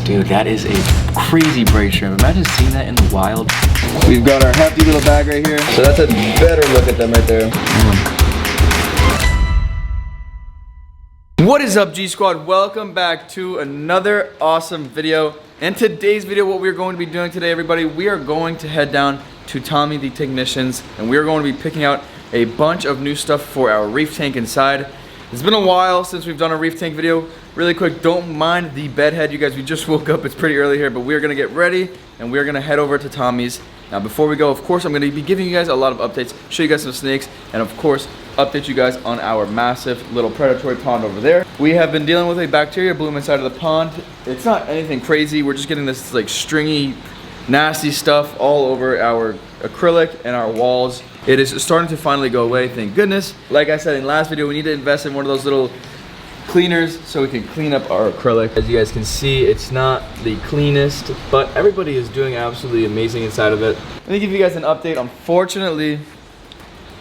Dude, that is a crazy braid shrimp. Imagine seeing that in the wild. We've got our hefty little bag right here. So that's a better look at them right there. What is up, G Squad? Welcome back to another awesome video. In today's video, what we're going to be doing today, everybody, we are going to head down to Tommy the Technicians, and we are going to be picking out a bunch of new stuff for our reef tank inside. It's been a while since we've done a reef tank video. Really quick, don't mind the bed head, you guys. We just woke up, it's pretty early here, but we're gonna get ready and we're gonna head over to Tommy's. Now before we go, of course, I'm gonna be giving you guys a lot of updates, show you guys some snakes, and of course, update you guys on our massive little predatory pond over there. We have been dealing with a bacteria bloom inside of the pond. It's not anything crazy, we're just getting this like stringy, nasty stuff all over our acrylic and our walls. It is starting to finally go away, thank goodness. Like I said in the last video, we need to invest in one of those little cleaners so we can clean up our acrylic. As you guys can see, it's not the cleanest, but everybody is doing absolutely amazing inside of it. Let me give you guys an update. Unfortunately,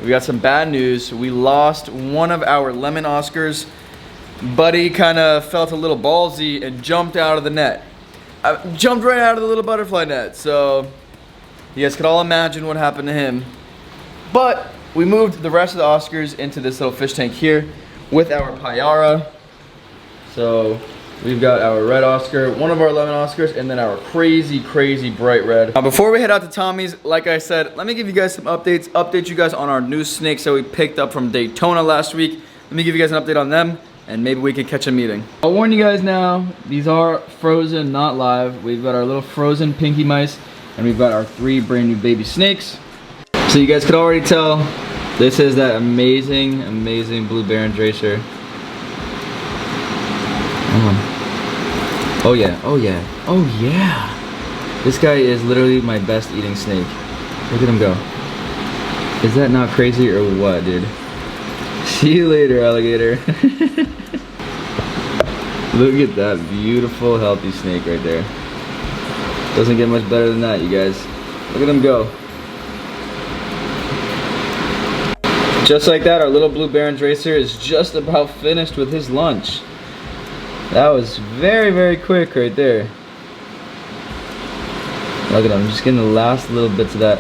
we got some bad news. We lost one of our lemon Oscars. Buddy kind of felt a little ballsy and jumped out of the net. Jumped right out of the little butterfly net. So you guys could all imagine what happened to him. But we moved the rest of the Oscars into this little fish tank here with our Pyara. So we've got our red Oscar, one of our lemon Oscars, and then our crazy bright red. Now before we head out to Tommy's, like I said, let me give you guys some updates, update you guys on our new snakes that we picked up from Daytona last week. Let me give you guys an update on them, and maybe we can catch a meeting. I'll warn you guys now, these are frozen, not live. We've got our little frozen pinky mice, and we've got our 3 brand new baby snakes. So you guys could already tell, this is that amazing blue Baron's racer. Oh yeah, oh yeah, oh yeah. This guy is literally my best eating snake. Look at him go. Is that not crazy or what, dude? See you later, alligator. Look at that beautiful, healthy snake right there. Doesn't get much better than that, you guys. Look at him go. Just like that, our little blue Baron's racer is just about finished with his lunch. That was very quick right there. Look at him, just getting the last little bits of that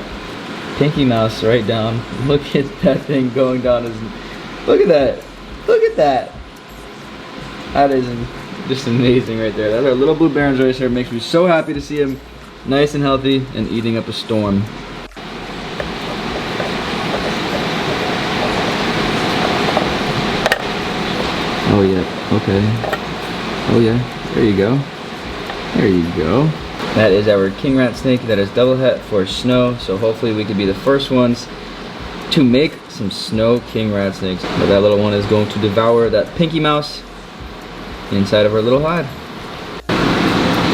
pinky mouse right down. Look at that thing going down his... Look at that. Look at that. That is just amazing right there. That's our little blue Baron's racer. It makes me so happy to see him nice and healthy and eating up a storm. Oh yeah, okay. Oh yeah, there you go. There you go. That is our king rat snake that is double het for snow, so hopefully we could be the first ones to make some snow king rat snakes. But that little one is going to devour that pinky mouse inside of her little hide.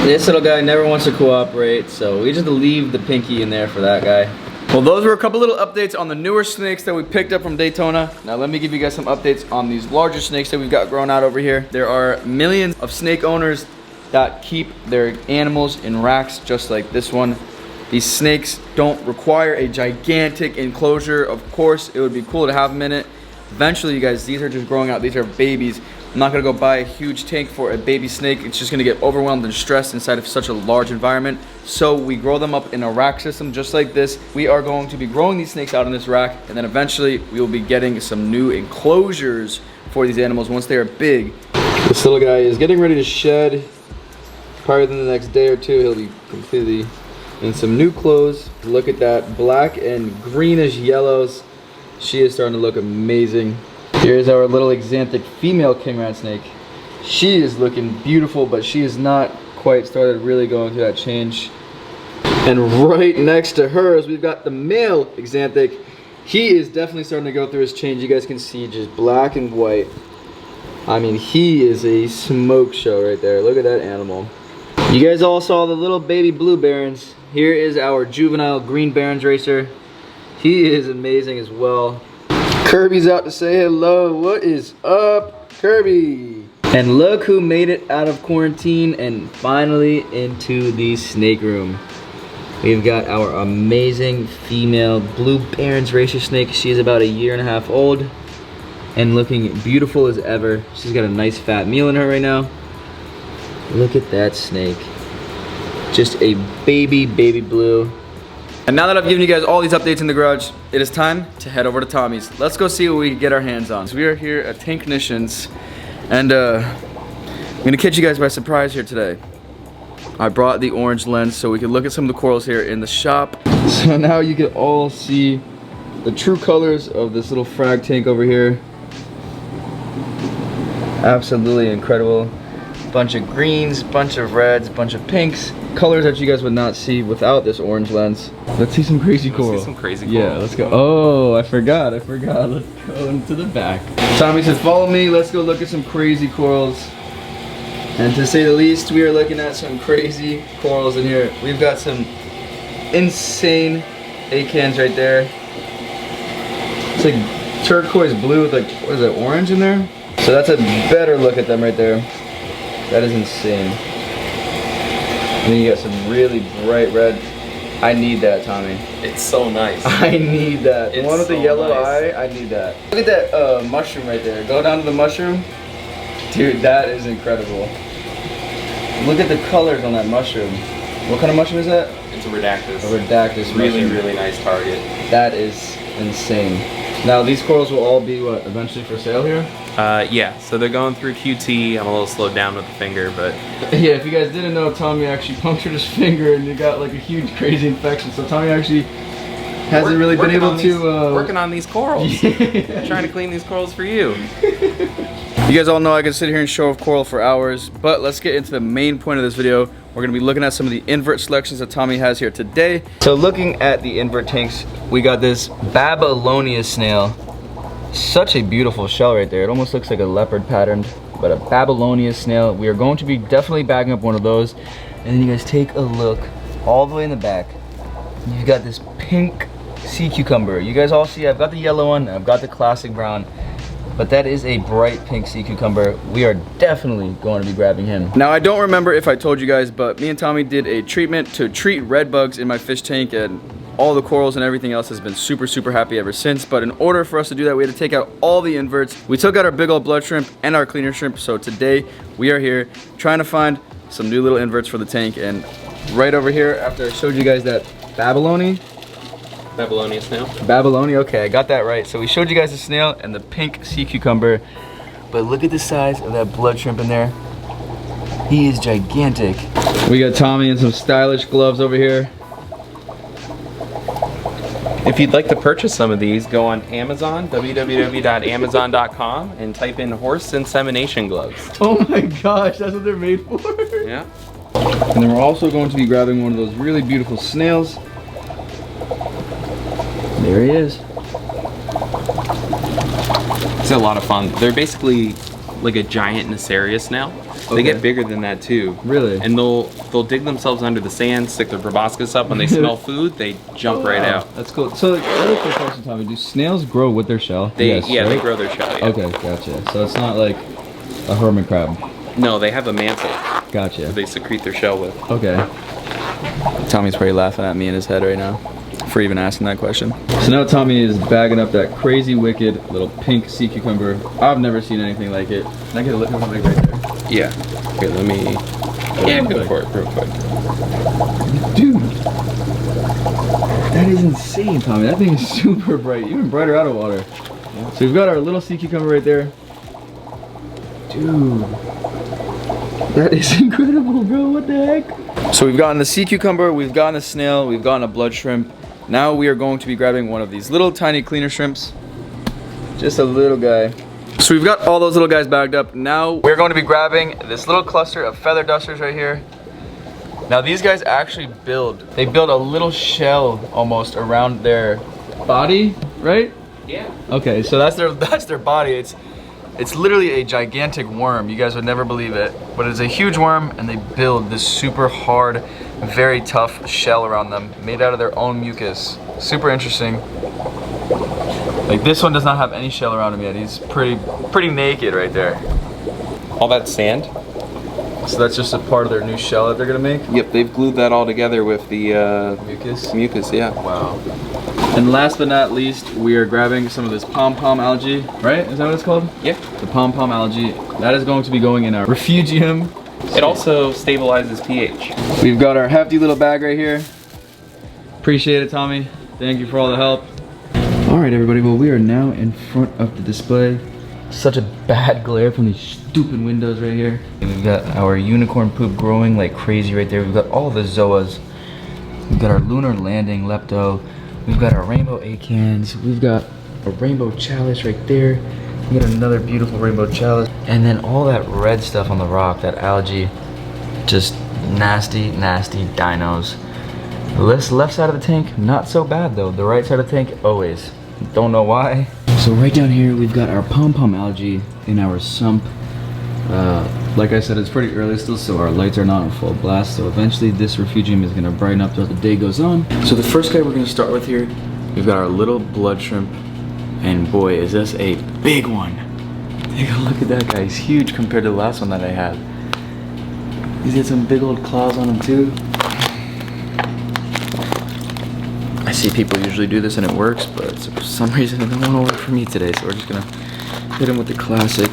This little guy never wants to cooperate, so we just leave the pinky in there for that guy. Well, those were a couple little updates on the newer snakes that we picked up from Daytona. Now let me give you guys some updates on these larger snakes that we've got growing out over here. There are millions of snake owners that keep their animals in racks just like this one. These snakes don't require a gigantic enclosure. Of course, it would be cool to have them in it. Eventually, you guys, these are just growing out. These are babies. I'm not gonna go buy a huge tank for a baby snake. It's just gonna get overwhelmed and stressed inside of such a large environment. So we grow them up in a rack system just like this. We are going to be growing these snakes out in this rack, and then eventually we will be getting some new enclosures for these animals once they are big. This little guy is getting ready to shed. Probably within the next day or two, he'll be completely in some new clothes. Look at that, black and greenish yellows. She is starting to look amazing. Here's our little exanthic female king rat snake. She is looking beautiful, but she is not quite started really going through that change. And right next to hers, we've got the male exanthic. He is definitely starting to go through his change. You guys can see just black and white. I mean, he is a smoke show right there. Look at that animal. You guys all saw the little baby blue Barons. Here is our juvenile green Baron's racer. He is amazing as well. Kirby's out to say hello. What is up, Kirby? And look who made it out of quarantine and finally into the snake room. We've got our amazing female blue Baron's racer snake. She's about 1.5 years old and looking beautiful as ever. She's got a nice fat meal in her right now. Look at that snake. Just a baby blue. And now that I've given you guys all these updates in the garage, it is time to head over to Tommy's. Let's go see what we can get our hands on. So we are here at Tanknitions, and I'm gonna catch you guys by surprise here today. I brought the orange lens so we can look at some of the corals here in the shop. So now you can all see the true colors of this little frag tank over here. Absolutely incredible. Bunch of greens, bunch of reds, bunch of pinks. Colors that you guys would not see without this orange lens. Let's see some crazy coral. Let's see some crazy coral. Yeah, let's go. Oh, I forgot. Let's go into the back. Tommy said, follow me. Let's go look at some crazy corals. And to say the least, we are looking at some crazy corals in here. We've got some insane acans right there. It's like turquoise blue with like, what is that, orange in there? So that's a better look at them right there. That is insane. And then you got some really bright red. I need that, Tommy. It's so nice. I need that. The one with the so yellow nice. eye, I need that. Look at that mushroom right there. Go down to the mushroom. Dude, that is incredible. Look at the colors on that mushroom. What kind of mushroom is that? It's a redactus. A redactus Really, mushroom. really nice target. That is insane. Now these corals will all be what, eventually for sale here? Yeah, so they're going through QT. I'm a little slowed down with the finger, but Yeah, if you guys didn't know, Tommy actually punctured his finger and he got like a huge crazy infection. So Tommy actually hasn't really been able to working on these corals. Yeah. Trying to clean these corals for you. You guys all know I can sit here and show off coral for hours, but let's get into the main point of this video. We're gonna be looking at some of the invert selections that Tommy has here today. So looking at the invert tanks, we got this Babylonia snail. Such a beautiful shell right there. It almost looks like a leopard patterned, but a Babylonia snail. We are going to be definitely bagging up one of those. And then you guys take a look all the way in the back. You've got this pink sea cucumber. You guys all see I've got the yellow one, I've got the classic brown. But that is a bright pink sea cucumber. We are definitely going to be grabbing him. Now I don't remember if I told you guys, but me and Tommy did a treatment to treat red bugs in my fish tank, and all the corals and everything else has been super happy ever since. But in order for us to do that, we had to take out all the inverts. We took out our big old blood shrimp and our cleaner shrimp. So today we are here trying to find some new little inverts for the tank. And right over here, after I showed you guys that Babylonia snail. Babylonia, okay, I got that right. So we showed you guys the snail and the pink sea cucumber, but look at the size of that blood shrimp in there. He is gigantic. We got Tommy in some stylish gloves over here. If you'd like to purchase some of these, go on Amazon, www.amazon.com, and type in horse insemination gloves. Oh my gosh, that's what they're made for? Yeah. And then we're also going to be grabbing one of those really beautiful snails. There he is. It's a lot of fun. They're basically like a giant Naceria snail. They Okay. get bigger than that too. Really? And they'll dig themselves under the sand, stick their proboscis up. When they smell food, they jump right Wow, out. That's cool. So, another quick question, Tommy. Do snails grow with their shell? They Yes, they right? grow their shell. Yeah. Okay, gotcha. So it's not like a hermit crab. No, they have a mantle Gotcha. that they secrete their shell with. Okay. Tommy's probably laughing at me in his head right now for even asking that question. So now Tommy is bagging up that crazy wicked little pink sea cucumber. I've never seen anything like it. Can I get a look at it right there? Yeah. Here, let me. Yeah, go for it real quick. Dude, that is insane, Tommy. That thing is super bright, even brighter out of water. So we've got our little sea cucumber right there. Dude, that is incredible, bro. What the heck? So we've gotten the sea cucumber, we've gotten a snail, we've gotten a blood shrimp. Now we are going to be grabbing one of these little tiny cleaner shrimps. Just a little guy. So we've got all those little guys bagged up. Now we're going to be grabbing this little cluster of feather dusters right here. Now these guys actually build a little shell almost around their body, right? Yeah. Okay, so that's their body. It's literally a gigantic worm. You guys would never believe it, but it's a huge worm, and they build this super hard, very tough shell around them, made out of their own mucus. Super interesting. Like this one does not have any shell around him yet. He's pretty naked right there. All that sand? So that's just a part of their new shell that they're gonna make? Yep, they've glued that all together with the Mucus? mucus, yeah. Wow. And last but not least, we are grabbing some of this pom-pom algae, right? Is that what it's called? Yeah. The pom-pom algae. That is going to be going in our refugium. It also stabilizes pH. We've got our hefty little bag right here. Appreciate it, Tommy. Thank you for all the help. All right, everybody, well, we are now in front of the display. Such a bad glare from these stupid windows right here. And we've got our unicorn poop growing like crazy right there. We've got all the zoas. We've got our lunar landing lepto. We've got our rainbow acans. We've got a rainbow chalice right there. We got another beautiful rainbow chalice. And then all that red stuff on the rock, that algae, just nasty, nasty dinos. This left side of the tank, not so bad though. The right side of the tank, always. Don't know why. So right down here, we've got our pom-pom algae in our sump. Like I said, it's pretty early still, so our lights are not in full blast. So eventually this refugium is gonna brighten up as the day goes on. So the first guy we're gonna start with here, we've got our little blood shrimp. And boy, is this a big one. Take a look at that guy, he's huge compared to the last one that I had. He's got some big old claws on him too. I see people usually do this and it works, but for some reason it don't want to work for me today, so we're just gonna hit him with the classic.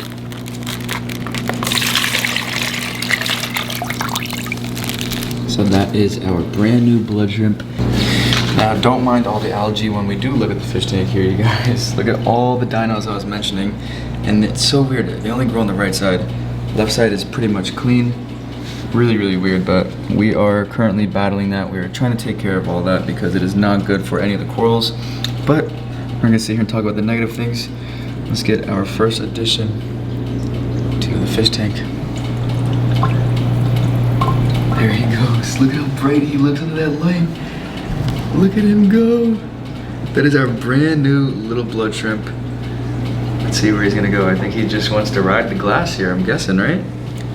So that is our brand new blood shrimp. Now don't mind all the algae when we do look at the fish tank here, you guys. Look at all the dinos I was mentioning, and it's so weird. They only grow on the right side. Left side is pretty much clean. Really, really weird, but we are currently battling that. We are trying to take care of all that because it is not good for any of the corals. But we're gonna sit here and talk about the negative things. Let's get our first addition to the fish tank. There he goes. Look how bright he looks under that light. Look at him go. That is our brand new little blood shrimp. Let's see where he's gonna go. I think he just wants to ride the glass here, I'm guessing, right?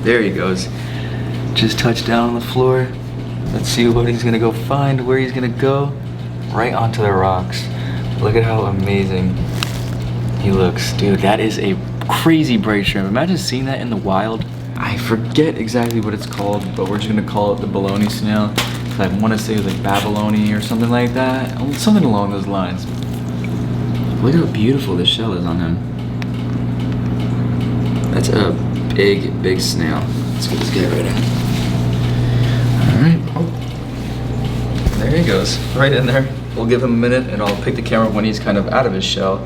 There he goes. Just touched down on the floor. Let's see what he's gonna go find, where he's gonna go. Right onto the rocks. Look at how amazing he looks. Dude, that is a crazy bright shrimp. Imagine seeing that in the wild. I forget exactly what it's called, but we're just gonna call it the baloney snail. I wanna say it was like Babyloni or something like that. Something along those lines. Look how beautiful this shell is on him. That's a big, big snail. Let's get this guy right in. Alright, oh. There he goes, right in there. We'll give him a minute and I'll pick the camera when he's kind of out of his shell.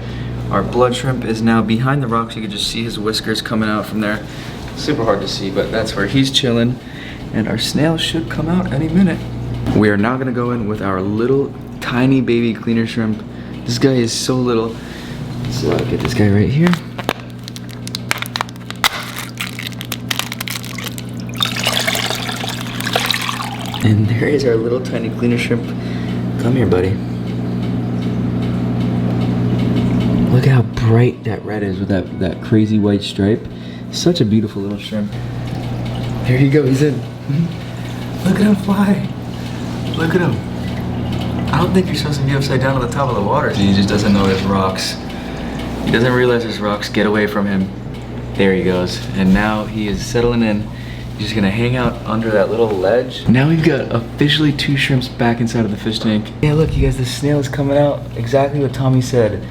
Our blood shrimp is now behind the rocks. You can just see his whiskers coming out from there. Super hard to see, but that's where he's chilling. And our snail should come out any minute. We are now gonna go in with our little tiny baby cleaner shrimp. This guy is so little. So I'll get this guy right here. And there is our little tiny cleaner shrimp. Come here, buddy. Look how bright that red is with that crazy white stripe. Such a beautiful little shrimp. There you go, he's in. Look at him fly. Look at him. I don't think you're supposed to be upside down on the top of the water. He just doesn't know there's rocks. He doesn't realize there's rocks. Get away from him. There he goes. And now he is settling in. He's just gonna hang out under that little ledge. Now we've got officially 2 shrimps back inside of the fish tank. Yeah, look, you guys, the snail is coming out. Exactly what Tommy said.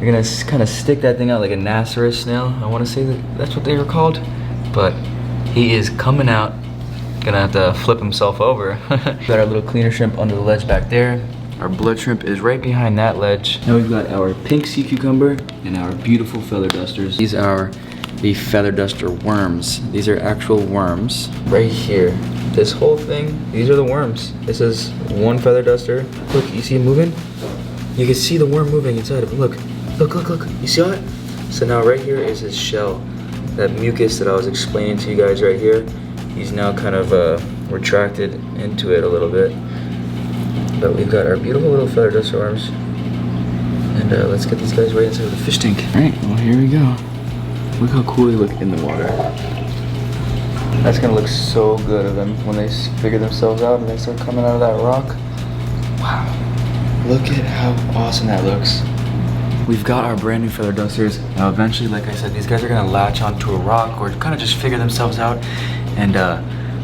You're gonna kind of stick that thing out like a Nasserus snail. I wanna say that's what they were called. But he is coming out. Gonna have to flip himself over. Got our little cleaner shrimp under the ledge back there. Our blood shrimp is right behind that ledge. Now we've got our pink sea cucumber and our beautiful feather dusters. These are the feather duster worms. These are actual worms. Right here, this whole thing, these are the worms. This is one feather duster. Look, you see it moving? You can see the worm moving inside of it. Look, look, look, look. You see it? So now right here is his shell. That mucus that I was explaining to you guys right here. He's now kind of retracted into it a little bit. But we've got our beautiful little feather duster worms. And let's get these guys right inside the fish tank. All right, well, here we go. Look how cool they look in the water. That's gonna look so good of them when they figure themselves out and they start coming out of that rock. Wow, look at how awesome that looks. We've got our brand new feather dusters. Now eventually, like I said, these guys are gonna latch onto a rock or kind of just figure themselves out, and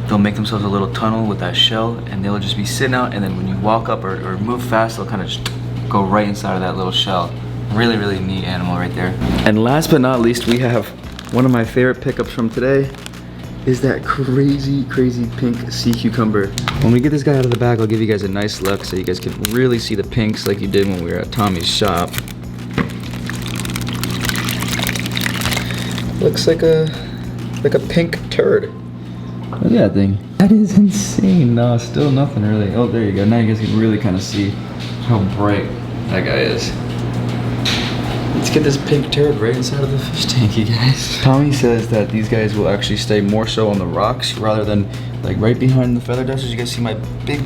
they'll make themselves a little tunnel with that shell, and they'll just be sitting out, and then when you walk up or move fast, they'll kind of just go right inside of that little shell. Really, really neat animal right there. And last but not least, we have one of my favorite pickups from today. is that crazy pink sea cucumber. When we get this guy out of the bag, I'll give you guys a nice look so you guys can really see the pinks like you did when we were at Tommy's shop. Looks like a pink turd. Look at that thing. That is insane. No, still nothing really. Oh, there you go. Now you guys can really kind of see how bright that guy is. Let's get this pink turd right inside of the fish tank, you guys. Tommy says that these guys will actually stay more so on the rocks rather than like right behind the feather dusters. You guys see my big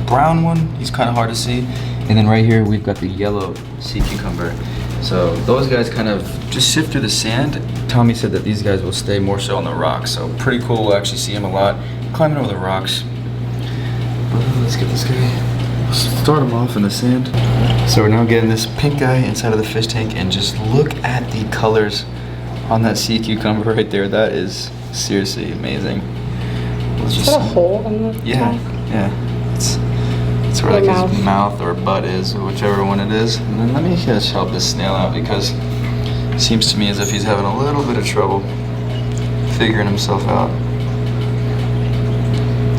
brown one? He's kind of hard to see. And then right here, we've got the yellow sea cucumber. So those guys kind of just sift through the sand. Tommy said that these guys will stay more so on the rocks. So pretty cool, we'll actually see him a lot climbing over the rocks. Let's get this guy. Start him off in the sand. So we're now getting this pink guy inside of the fish tank, and just look at the colors on that sea cucumber right there. That is seriously amazing. Is that a hole in the tank? Yeah. It's where like his mouth or butt is, whichever one it is. And then let me just help this snail out, because it seems to me as if he's having a little bit of trouble figuring himself out.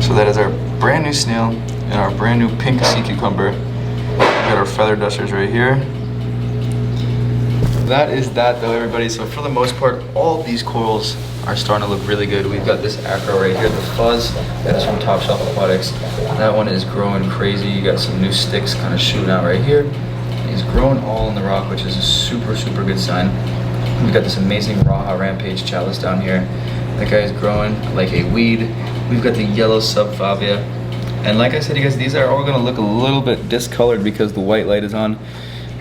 So that is our brand new snail and our brand new pink sea cucumber. We got our feather dusters right here. That is that though, everybody. So for the most part, all of these corals are starting to look really good. We've got this acro right here, the fuzz, that is from Top Shelf Aquatics. That one is growing crazy. You got some new sticks kind of shooting out right here. He's growing all in the rock, which is a super good sign. We've got this amazing Raha Rampage chalice down here. That guy is growing like a weed. We've got the yellow subfavia. And like I said, you guys, these are all gonna look a little bit discolored because the white light is on.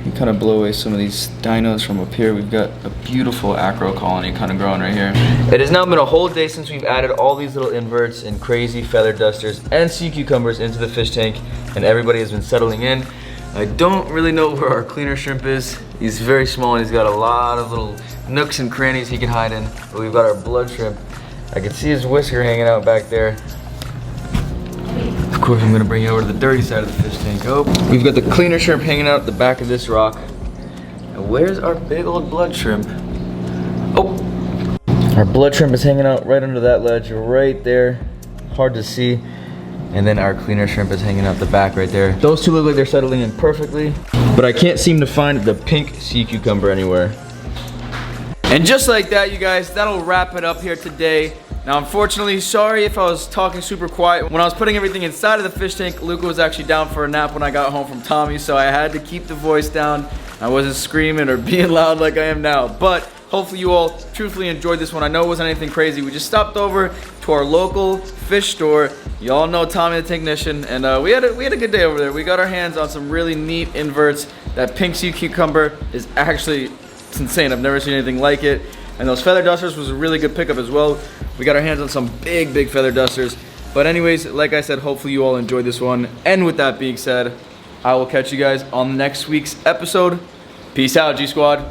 You kind of blow away some of these dinos from up here. We've got a beautiful acro colony kind of growing right here. It has now been a whole day since we've added all these little inverts and crazy feather dusters and sea cucumbers into the fish tank, and everybody has been settling in. I don't really know where our cleaner shrimp is. He's very small and he's got a lot of little nooks and crannies he can hide in. But we've got our blood shrimp. I can see his whisker hanging out back there. Of course, I'm gonna bring you over to the dirty side of the fish tank. Oh, we've got the cleaner shrimp hanging out at the back of this rock. And where's our big old blood shrimp? Oh, our blood shrimp is hanging out right under that ledge, right there. Hard to see. And then our cleaner shrimp is hanging out the back right there. Those two look like they're settling in perfectly, but I can't seem to find the pink sea cucumber anywhere. And just like that, you guys, that'll wrap it up here today. Now, unfortunately, sorry if I was talking super quiet. When I was putting everything inside of the fish tank, Luca was actually down for a nap when I got home from Tommy, so I had to keep the voice down. I wasn't screaming or being loud like I am now, but hopefully you all truthfully enjoyed this one. I know it wasn't anything crazy. We just stopped over to our local fish store. You all know Tommy the Technician, and we had a good day over there. We got our hands on some really neat inverts. That pink sea cucumber is actually, it's insane. I've never seen anything like it. And those feather dusters was a really good pickup as well. We got our hands on some big feather dusters. But anyways, like I said, hopefully you all enjoyed this one. And with that being said, I will catch you guys on next week's episode. Peace out, G Squad.